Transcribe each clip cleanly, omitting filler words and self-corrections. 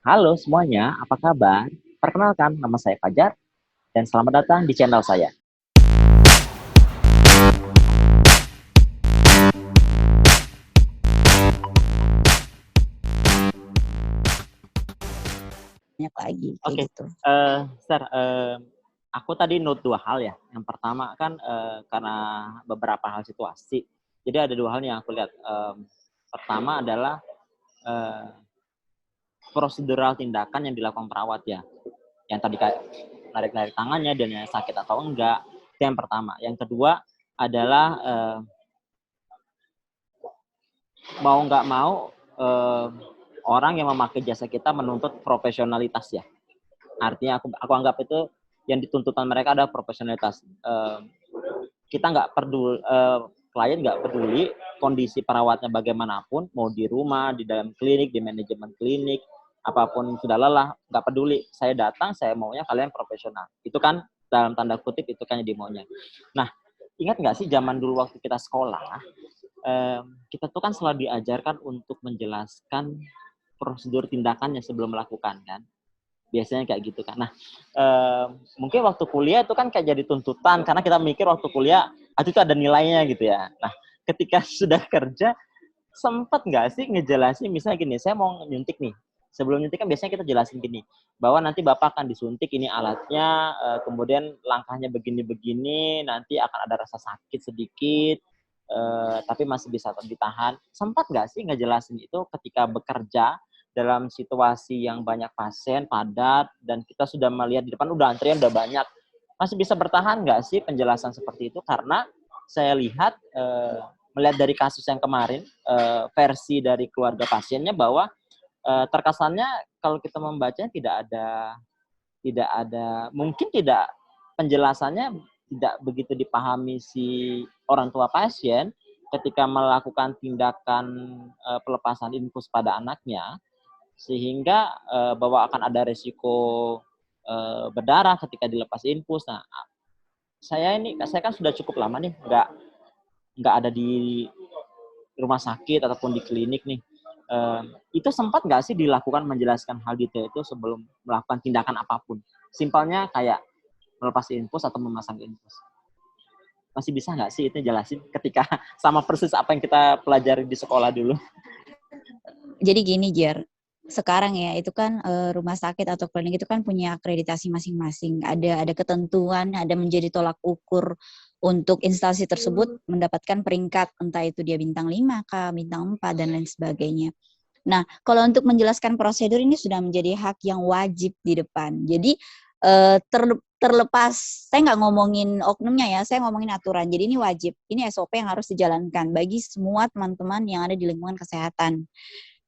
Halo semuanya, apa kabar? Perkenalkan, nama saya Fajar dan selamat datang di channel saya. Banyak lagi kayak Oke, gitu. Sir, aku tadi note dua hal ya. Yang pertama kan karena beberapa hal situasi, jadi ada dua hal yang aku lihat. Pertama adalah eh, prosedural tindakan yang dilakukan perawat ya. Yang tadi kayak narik-narik tangannya dan yang sakit atau enggak, itu yang pertama. Yang kedua adalah mau nggak mau orang yang memakai jasa kita menuntut profesionalitas ya. Artinya aku anggap itu yang dituntutan mereka adalah profesionalitas. Kita nggak peduli, klien nggak peduli kondisi perawatnya bagaimanapun, mau di rumah, di dalam klinik, di manajemen klinik, apapun sudah lelah, nggak peduli. Saya datang, saya maunya kalian profesional. Itu kan dalam tanda kutip itu kan yang dimaunya. Nah, ingat nggak sih zaman dulu waktu kita sekolah, kita tuh kan selalu diajarkan untuk menjelaskan prosedur tindakannya sebelum melakukan kan, biasanya kayak gitu kan. Nah, mungkin waktu kuliah itu kan kayak jadi tuntutan karena kita mikir waktu kuliah itu ada nilainya gitu ya. Nah, ketika sudah kerja sempat nggak sih ngejelasin misalnya gini, saya mau nyuntik nih, sebelum nyuntik kan biasanya kita jelasin gini, bahwa nanti bapak akan disuntik, ini alatnya, kemudian langkahnya begini-begini, nanti akan ada rasa sakit sedikit, tapi masih bisa ditahan. Sempat nggak sih ngejelasin itu ketika bekerja dalam situasi yang banyak pasien, padat, dan kita sudah melihat di depan udah antrian udah banyak. Masih bisa bertahan nggak sih penjelasan seperti itu? Karena saya lihat melihat dari kasus yang kemarin, versi dari keluarga pasiennya bahwa terkesannya kalau kita membacanya tidak ada mungkin tidak penjelasannya tidak begitu dipahami si orang tua pasien ketika melakukan tindakan pelepasan infus pada anaknya, sehingga bahwa akan ada resiko berdarah ketika dilepas infus. Nah, saya kan sudah cukup lama nih nggak ada di rumah sakit ataupun di klinik nih. Itu sempat nggak sih dilakukan menjelaskan hal detail itu sebelum melakukan tindakan apapun? Simpelnya kayak melepas infus atau memasang infus. Masih bisa nggak sih itu jelasin ketika sama persis apa yang kita pelajari di sekolah dulu? Jadi gini Jer, sekarang ya itu kan rumah sakit atau klinik itu kan punya akreditasi masing-masing. Ada ketentuan, ada menjadi tolak ukur untuk instansi tersebut mendapatkan peringkat, entah itu dia bintang 5 kah, bintang 4 dan lain sebagainya. Nah, kalau untuk menjelaskan prosedur ini sudah menjadi hak yang wajib di depan. Jadi terlepas, saya nggak ngomongin oknumnya ya, saya ngomongin aturan. Jadi ini wajib, ini SOP yang harus dijalankan bagi semua teman-teman yang ada di lingkungan kesehatan.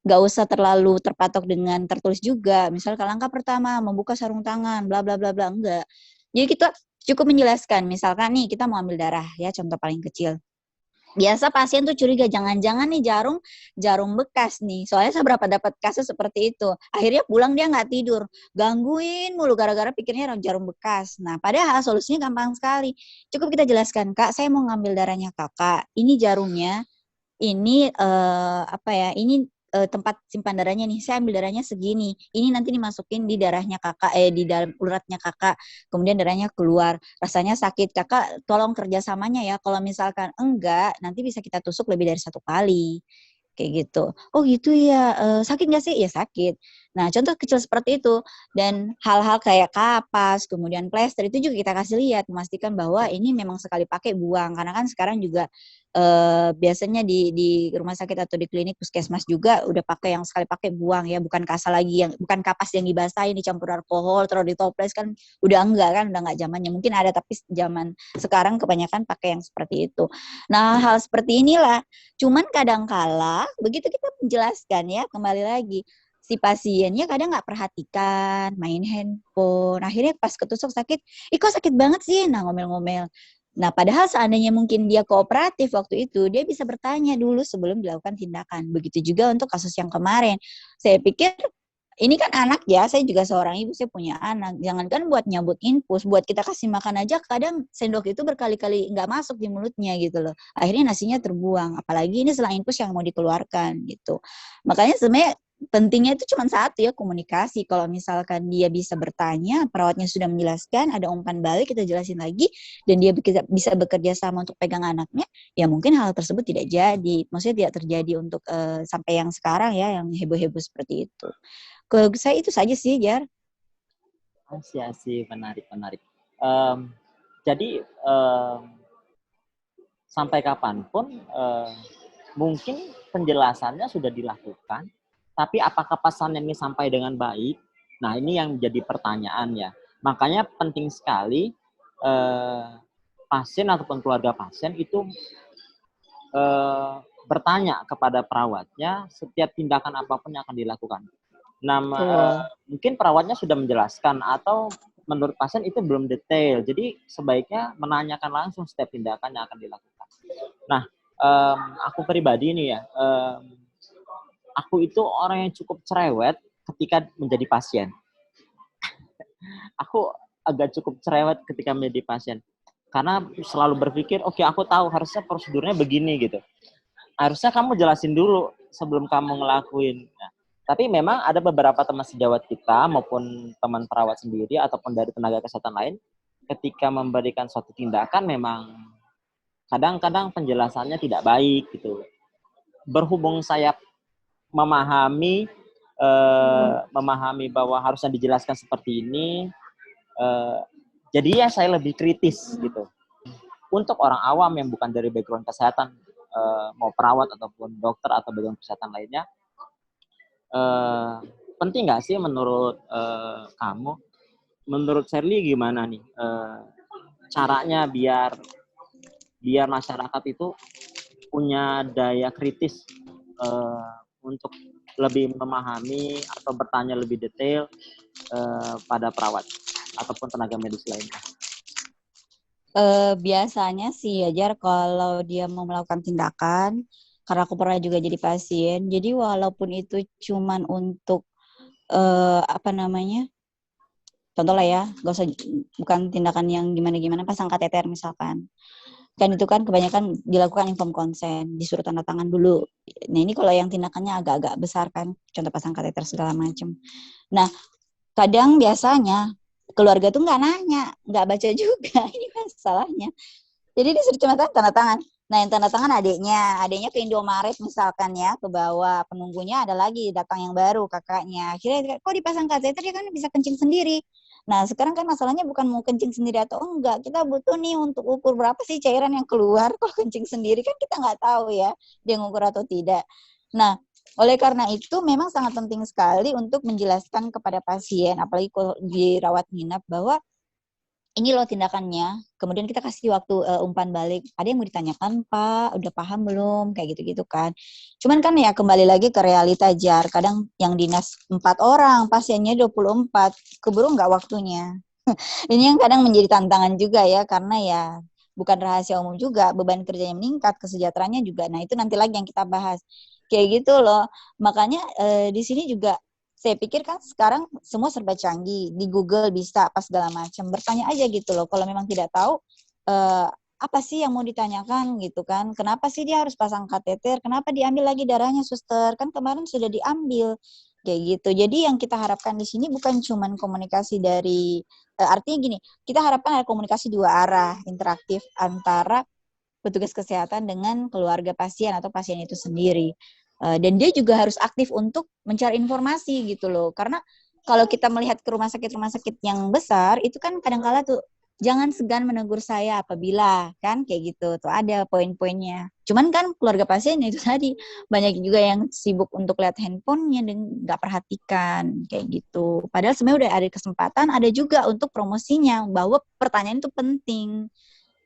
Nggak usah terlalu terpatok dengan tertulis juga. Misal langkah pertama membuka sarung tangan, bla bla bla bla, enggak. Jadi kita cukup menjelaskan, misalkan nih kita mau ambil darah ya, contoh paling kecil. Biasa pasien tuh curiga, jangan-jangan nih jarum bekas nih. Soalnya saya berapa dapat kasus seperti itu. Akhirnya pulang dia nggak tidur, gangguin mulu gara-gara pikirnya jarum bekas. Nah, padahal solusinya gampang sekali. Cukup kita jelaskan, Kak, saya mau ngambil darahnya Kakak. Ini jarumnya, ini apa ya? Ini tempat simpan darahnya nih. Saya ambil darahnya segini. Ini nanti dimasukin di darahnya Kakak, di dalam uratnya Kakak. Kemudian darahnya keluar. Rasanya sakit. Kakak tolong kerjasamanya ya. Kalau misalkan enggak, nanti bisa kita tusuk lebih dari 1 kali. Kayak gitu. Oh gitu ya, sakit nggak sih? Ya sakit. Nah contoh kecil seperti itu. Dan hal-hal kayak kapas, kemudian plester itu juga kita kasih lihat, memastikan bahwa ini memang sekali pakai buang. Karena kan sekarang juga biasanya di rumah sakit atau di klinik puskesmas juga udah pakai yang sekali pakai buang ya, bukan kasa lagi, yang bukan kapas yang dibasahin dicampur alkohol terus ditoples, kan udah enggak, kan udah enggak zamannya. Mungkin ada tapi zaman sekarang kebanyakan pakai yang seperti itu. Nah hal seperti inilah, cuman kadang-kala begitu kita menjelaskan ya, kembali lagi si pasiennya kadang nggak perhatikan, main handphone, akhirnya pas ketusuk sakit, ih kok sakit banget sih, nah ngomel-ngomel. Nah, padahal seandainya mungkin dia kooperatif waktu itu, dia bisa bertanya dulu sebelum dilakukan tindakan. Begitu juga untuk kasus yang kemarin. Saya pikir ini kan anak ya, saya juga seorang ibu, saya punya anak. Jangankan buat nyabut infus, buat kita kasih makan aja kadang sendok itu berkali-kali nggak masuk di mulutnya gitu loh. Akhirnya nasinya terbuang. Apalagi ini setelah infus yang mau dikeluarkan gitu. Makanya sebenarnya pentingnya itu cuma satu ya, komunikasi. Kalau misalkan dia bisa bertanya, perawatnya sudah menjelaskan, ada umpan balik, kita jelasin lagi, dan dia bisa bekerja sama untuk pegang anaknya, ya mungkin hal tersebut tidak jadi. Maksudnya tidak terjadi untuk sampai yang sekarang ya, yang heboh-heboh seperti itu. Kalau saya itu saja sih, Jar. Asih, menarik. Jadi sampai kapanpun mungkin penjelasannya sudah dilakukan, tapi apakah pesan ini sampai dengan baik? Nah, ini yang menjadi pertanyaan ya. Makanya penting sekali pasien ataupun keluarga pasien itu bertanya kepada perawatnya setiap tindakan apapun yang akan dilakukan. Mungkin perawatnya sudah menjelaskan atau menurut pasien itu belum detail. Jadi sebaiknya menanyakan langsung setiap tindakan yang akan dilakukan. Nah, aku pribadi nih ya, aku itu orang yang cukup cerewet ketika menjadi pasien. Aku agak cukup cerewet ketika menjadi pasien. Karena selalu berpikir, oke, aku tahu harusnya prosedurnya begini gitu. Harusnya kamu jelasin dulu sebelum kamu ngelakuin. Nah, tapi memang ada beberapa teman sejawat kita maupun teman perawat sendiri ataupun dari tenaga kesehatan lain, ketika memberikan suatu tindakan memang kadang-kadang penjelasannya tidak baik gitu. Berhubung saya memahami bahwa harusnya dijelaskan seperti ini, jadi ya saya lebih kritis gitu. Untuk orang awam yang bukan dari background kesehatan, mau perawat ataupun dokter atau background kesehatan lainnya, penting nggak sih menurut kamu? Menurut Sherly gimana nih caranya biar masyarakat itu punya daya kritis untuk lebih memahami atau bertanya lebih detail pada perawat ataupun tenaga medis lainnya? Biasanya sih Jar, kalau dia mau melakukan tindakan, karena aku pernah juga jadi pasien, jadi walaupun itu cuman untuk contoh lah ya, gak usah, bukan tindakan yang gimana-gimana, pasang kateter misalkan, kan itu kan kebanyakan dilakukan inform konsen, disuruh tanda tangan dulu. Nah ini kalau yang tindakannya agak-agak besar kan, contoh pasang kateter segala macam. Nah kadang biasanya keluarga tuh nggak nanya, nggak baca juga, ini masalahnya. Jadi disuruh cuma tanda tangan. Nah yang tanda tangan adiknya ke Indomaret misalkan ya, ke bawah, penunggunya ada lagi, datang yang baru, kakaknya. Akhirnya kok dipasang kateter, dia kan bisa kencing sendiri. Nah sekarang kan masalahnya bukan mau kencing sendiri atau enggak, kita butuh nih untuk ukur berapa sih cairan yang keluar. Kalau kencing sendiri kan kita nggak tahu ya, dia ngukur atau tidak. Nah oleh karena itu memang sangat penting sekali untuk menjelaskan kepada pasien, apalagi kalau dirawat inap, bahwa ini loh tindakannya, kemudian kita kasih waktu umpan balik. Ada yang mau ditanyakan, Pak, udah paham belum? Kayak gitu-gitu kan. Cuman kan ya kembali lagi ke realita, Jar. Kadang yang dinas 4 orang, pasiennya 24, keburu nggak waktunya. Ini yang kadang menjadi tantangan juga ya, karena ya bukan rahasia umum juga, beban kerjanya meningkat, kesejahteraannya juga. Nah itu nanti lagi yang kita bahas. Kayak gitu loh. Makanya di sini juga saya pikir kan sekarang semua serba canggih, di Google bisa apa segala macam, bertanya aja gitu loh. Kalau memang tidak tahu apa sih yang mau ditanyakan gitu kan, kenapa sih dia harus pasang kateter, kenapa diambil lagi darahnya suster, kan kemarin sudah diambil, kayak gitu. Jadi yang kita harapkan di sini bukan cuman komunikasi dari artinya gini, kita harapkan ada komunikasi dua arah, interaktif antara petugas kesehatan dengan keluarga pasien atau pasien itu sendiri. Dan dia juga harus aktif untuk mencari informasi gitu loh. Karena kalau kita melihat ke rumah sakit yang besar, itu kan kadang-kala tuh jangan segan menegur saya apabila, kan kayak gitu. Tuh ada poin-poinnya. Cuman kan keluarga pasien itu tadi banyak juga yang sibuk untuk lihat handphonenya dan nggak perhatikan kayak gitu. Padahal sebenarnya udah ada kesempatan, ada juga untuk promosinya bahwa pertanyaan itu penting.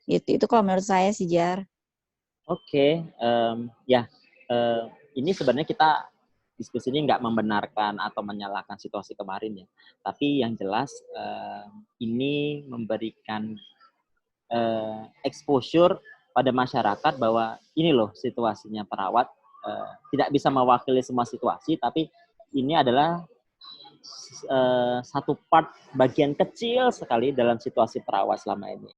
Gitu. Itu kalau menurut saya sih, Jar. Oke, ya ini sebenarnya kita diskusi ini nggak membenarkan atau menyalahkan situasi kemarin ya, tapi yang jelas ini memberikan exposure pada masyarakat bahwa ini loh situasinya perawat, tidak bisa mewakili semua situasi, tapi ini adalah satu part bagian kecil sekali dalam situasi perawat selama ini.